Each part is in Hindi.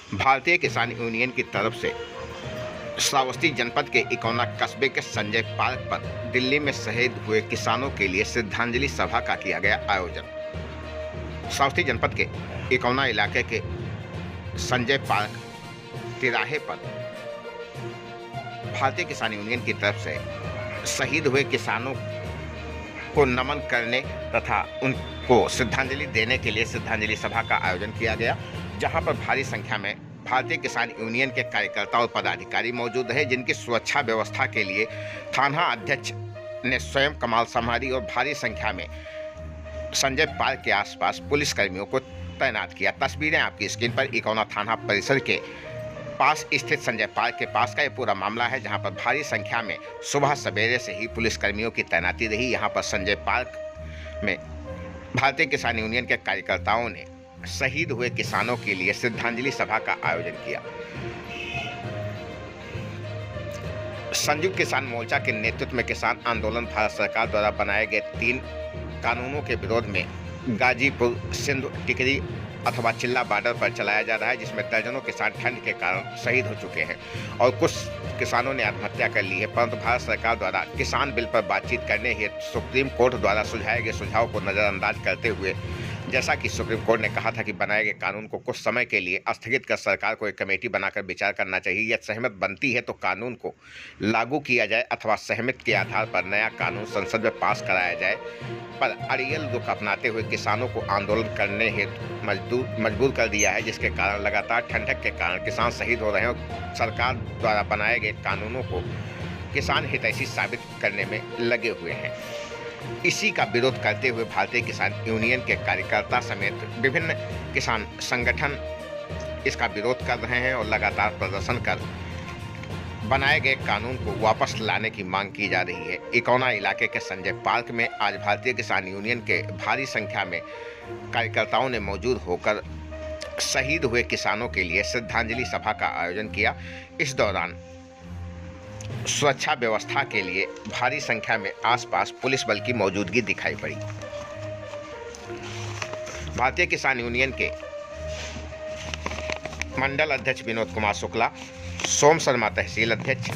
भारतीय किसान यूनियन की तरफ से श्रावस्ती जनपद के इकौना कस्बे के संजय पार्क पर दिल्ली में शहीद हुए किसानों के लिए श्रद्धांजलि सभा का किया गया आयोजन। श्रावस्ती जनपद के इकौना इलाके के संजय पार्क तिराहे पर भारतीय किसान यूनियन की तरफ से शहीद हुए किसानों को नमन करने तथा उनको श्रद्धांजलि देने के लिए श्रद्धांजलि सभा का आयोजन किया गया, जहां पर भारी संख्या में भारतीय किसान यूनियन के कार्यकर्ता और पदाधिकारी मौजूद रहे, जिनकी सुरक्षा व्यवस्था के लिए थाना अध्यक्ष ने स्वयं कमान संभाली और भारी संख्या में संजय पार्क के आसपास पुलिसकर्मियों को तैनात किया। तस्वीरें आपकी स्क्रीन पर इकौना थाना परिसर के पास स्थित संजय पार्क के पास का ये पूरा मामला है, जहां पर भारी संख्या में सुबह सवेरे से ही पुलिसकर्मियों की तैनाती रही। यहां पर संजय पार्क में भारतीय किसान यूनियन के कार्यकर्ताओं ने शहीद हुए किसानों के लिए श्रद्धांजलि सभा का आयोजन किया। संयुक्त किसान मोर्चा के नेतृत्व में किसान आंदोलन भारत सरकार द्वारा बनाए गए 3 कानूनों के विरोध में गाजीपुर, सिंध, टिकरी अथवा चिल्ला बॉर्डर पर चलाया जा रहा है, जिसमें दर्जनों किसान ठंड के कारण शहीद हो चुके हैं और कुछ किसानों ने आत्महत्या कर ली है। परंतु भारत सरकार द्वारा किसान बिल पर बातचीत करने हेतु सुप्रीम कोर्ट द्वारा सुझाए गए सुझाव को नज़रअंदाज करते हुए, जैसा कि सुप्रीम कोर्ट ने कहा था कि बनाए गए कानून को कुछ समय के लिए स्थगित कर सरकार को एक कमेटी बनाकर विचार करना चाहिए। यदि सहमत बनती है तो कानून को लागू किया जाए अथवा सहमत के आधार पर नया कानून संसद में पास कराया जाए। पर अड़ियल रुख अपनाते हुए किसानों को आंदोलन करने हेतु मजबूर कर दिया है, जिसके कारण लगातार ठंडक के कारण किसान शहीद हो रहे हैं और सरकार द्वारा बनाए गए कानूनों को किसान हितैषी साबित करने में लगे हुए हैं। इसी का विरोध करते हुए भारतीय किसान यूनियन के कार्यकर्ता समेत विभिन्न किसान संगठन इसका विरोध कर रहे हैं और लगातार प्रदर्शन कर बनाए गए कानून को वापस लाने की मांग की जा रही है। इकौना इलाके के संजय पार्क में आज भारतीय किसान यूनियन के भारी संख्या में कार्यकर्ताओं ने मौजूद होकर शहीद हुए किसानों के लिए श्रद्धांजलि सभा का आयोजन किया। इस दौरान सुरक्षा व्यवस्था के लिए भारी संख्या में आसपास पुलिस बल की मौजूदगी दिखाई पड़ी। भारतीय किसान यूनियन के मंडल अध्यक्ष विनोद कुमार शुक्ला, सोम शर्मा तहसील अध्यक्ष,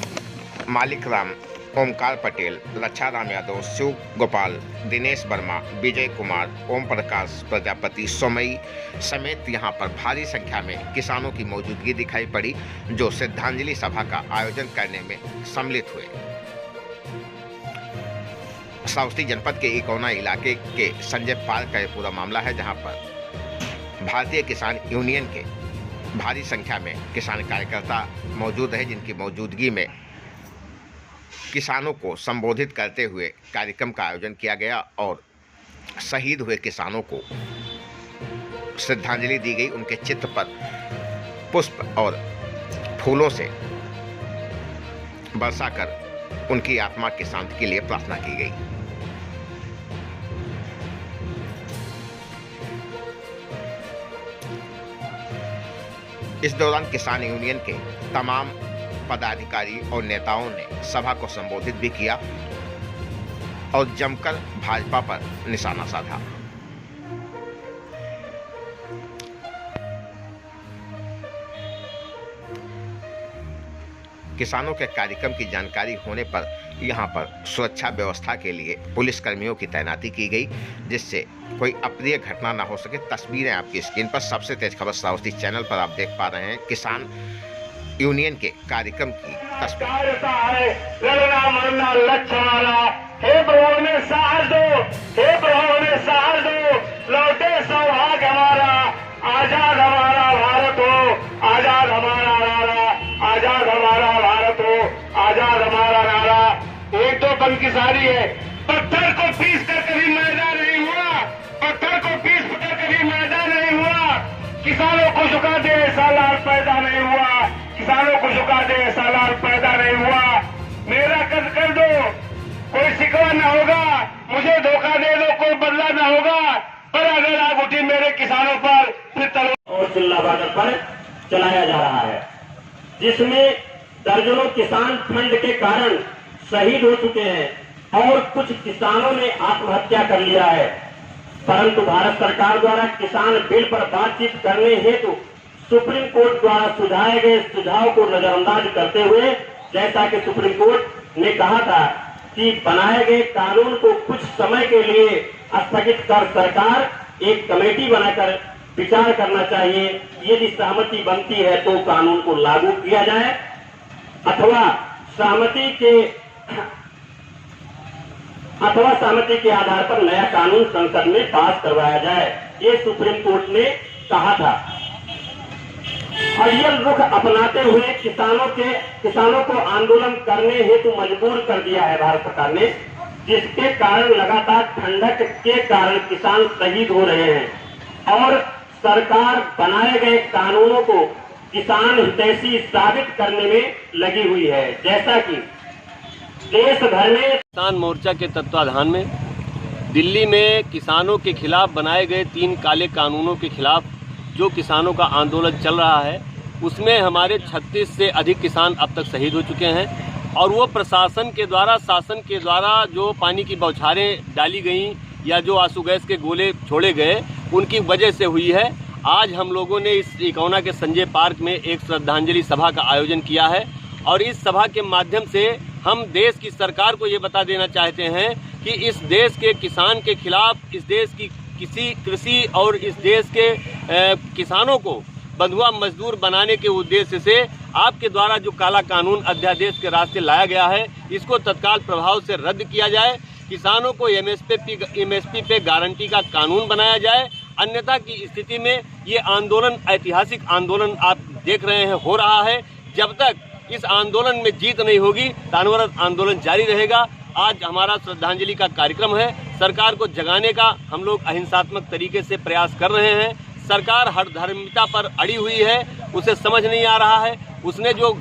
मालिक राम, ओमकार पटेल, रक्षा राम यादव, शिव गोपाल, दिनेश वर्मा, विजय कुमार, ओम प्रकाश प्रजापति, सोमई समेत यहां पर भारी संख्या में किसानों की मौजूदगी दिखाई पड़ी, जो श्रद्धांजलि सभा का आयोजन करने में सम्मिलित हुए। श्रावस्ती जनपद के इकौना इलाके के संजय पार्क का यह पूरा मामला है, जहां पर भारतीय किसान यूनियन के भारी संख्या में किसान कार्यकर्ता मौजूद हैं, जिनकी मौजूदगी में किसानों को संबोधित करते हुए कार्यक्रम का आयोजन किया गया और शहीद हुए किसानों को श्रद्धांजलि दी गई। उनके चित्र पर पुष्प और फूलों से बरसाकर उनकी आत्मा की शांति के लिए प्रार्थना की गई। इस दौरान किसान यूनियन के तमाम पदाधिकारी और नेताओं ने सभा को संबोधित भी किया और जमकर भाजपा पर निशाना साधा। किसानों के कार्यक्रम की जानकारी होने पर यहां पर सुरक्षा व्यवस्था के लिए पुलिसकर्मियों की तैनाती की गई, जिससे कोई अप्रिय घटना न हो सके। तस्वीरें आपकी स्क्रीन पर सबसे तेज खबर श्रावस्ती चैनल पर आप देख पा रहे हैं किसान यूनियन के कार्यक्रम की तस्वीर। लड़ना मरना लक्ष्य हमारा, हे प्रभु ने साहस दो, हे प्रभु ने साहस दो, लौटे सौभाग्य हमारा, आजाद हमारा भारत हो, आजाद हमारा नारा, आजाद हमारा भारत हो, आजाद हमारा नारा। एक तो पंकिसारी है, पत्थर को पीस कर कभी मैदान नहीं हुआ, पत्थर को पीस कर कभी मैदान नहीं हुआ, किसानों को झुका दे ऐसा लाल पैदा नहीं हुआ, किसानों को झुका दे ऐसा लाल पैदा नहीं हुआ। मेरा कद कर दो, कोई शिकवा न होगा, मुझे धोखा दे दो, कोई बदला न होगा, पर अगर आग उठी मेरे किसानों पर फिर तलवार और चिल्ला बॉर्डर पर चलाया जा रहा है, जिसमें दर्जनों किसान ठंड के कारण शहीद हो चुके हैं और कुछ किसानों ने आत्महत्या कर लिया है। परंतु भारत सरकार द्वारा किसान बिल पर बातचीत करने हेतु सुप्रीम कोर्ट द्वारा सुझाए गए सुझाव को नजरअंदाज करते हुए, जैसा कि सुप्रीम कोर्ट ने कहा था कि बनाए गए कानून को कुछ समय के लिए स्थगित कर सरकार एक कमेटी बनाकर विचार करना चाहिए। यदि सहमति बनती है तो कानून को लागू किया जाए अथवा सहमति के आधार पर नया कानून संसद में पास करवाया जाए, ये सुप्रीम कोर्ट ने कहा था। और यह रुख अपनाते हुए किसानों को आंदोलन करने हेतु मजबूर कर दिया है भारत सरकार ने, जिसके कारण लगातार ठंडक के कारण किसान शहीद हो रहे हैं और सरकार बनाए गए कानूनों को किसान हितैषी साबित करने में लगी हुई है। जैसा कि देश भर में किसान मोर्चा के तत्वाधान में दिल्ली में किसानों के खिलाफ बनाए गए 3 काले कानूनों के खिलाफ जो किसानों का आंदोलन चल रहा है, उसमें हमारे 36 से अधिक किसान अब तक शहीद हो चुके हैं और वो प्रशासन के द्वारा, शासन के द्वारा जो पानी की बौछारें डाली गई या जो आंसू गैस के गोले छोड़े गए, उनकी वजह से हुई है। आज हम लोगों ने इस इकौना के संजय पार्क में एक श्रद्धांजलि सभा का आयोजन किया है और इस सभा के माध्यम से हम देश की सरकार को ये बता देना चाहते हैं कि इस देश के किसान के खिलाफ, इस देश की कृषि और इस देश के किसानों को बंधुआ मजदूर बनाने के उद्देश्य से आपके द्वारा जो काला कानून अध्यादेश के रास्ते लाया गया है, इसको तत्काल प्रभाव से रद्द किया जाए। किसानों को एमएसपी पे गारंटी का कानून बनाया जाए, अन्यथा की स्थिति में ये आंदोलन, ऐतिहासिक आंदोलन आप देख रहे हैं हो रहा है। जब तक इस आंदोलन में जीत नहीं होगी, अनवरत आंदोलन जारी रहेगा। आज हमारा श्रद्धांजलि का कार्यक्रम है। सरकार को जगाने का हम लोग अहिंसात्मक तरीके से प्रयास कर रहे हैं। सरकार हर धर्मिता पर अड़ी हुई है, उसे समझ नहीं आ रहा है। उसने जो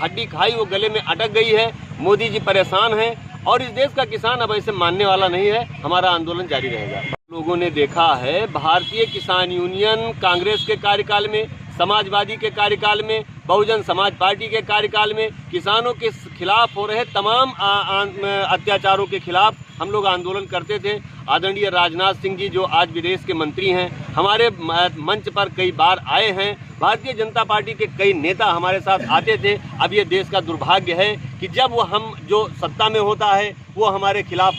हड्डी खाई वो गले में अटक गई है। मोदी जी परेशान हैं और इस देश का किसान अब ऐसे मानने वाला नहीं है। हमारा आंदोलन जारी रहेगा। लोगों ने देखा है भारतीय किसान यूनियन कांग्रेस के कार्यकाल में, समाजवादी के कार्यकाल में, बहुजन समाज पार्टी के कार्यकाल में किसानों के खिलाफ हो रहे तमाम अत्याचारों के खिलाफ हम लोग आंदोलन करते थे। आदरणीय राजनाथ सिंह जी जो आज विदेश के मंत्री हैं, हमारे मंच पर कई बार आए हैं। भारतीय जनता पार्टी के कई नेता हमारे साथ आते थे। अब ये देश का दुर्भाग्य है कि जब वो हम जो सत्ता में होता है वो हमारे खिलाफ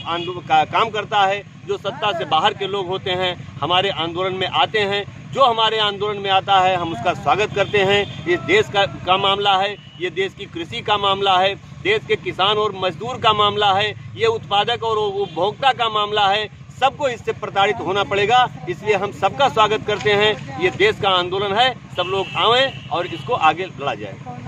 काम करता है। जो सत्ता से बाहर के लोग होते हैं हमारे आंदोलन में आते हैं। जो हमारे आंदोलन में आता है हम उसका स्वागत करते हैं। ये देश का मामला है, ये देश की कृषि का मामला है, देश के किसान और मजदूर का मामला है, ये उत्पादक और उपभोक्ता का मामला है। सबको इससे प्रताड़ित होना पड़ेगा, इसलिए हम सबका स्वागत करते हैं। ये देश का आंदोलन है, सब लोग आएं और इसको आगे लड़ा जाए।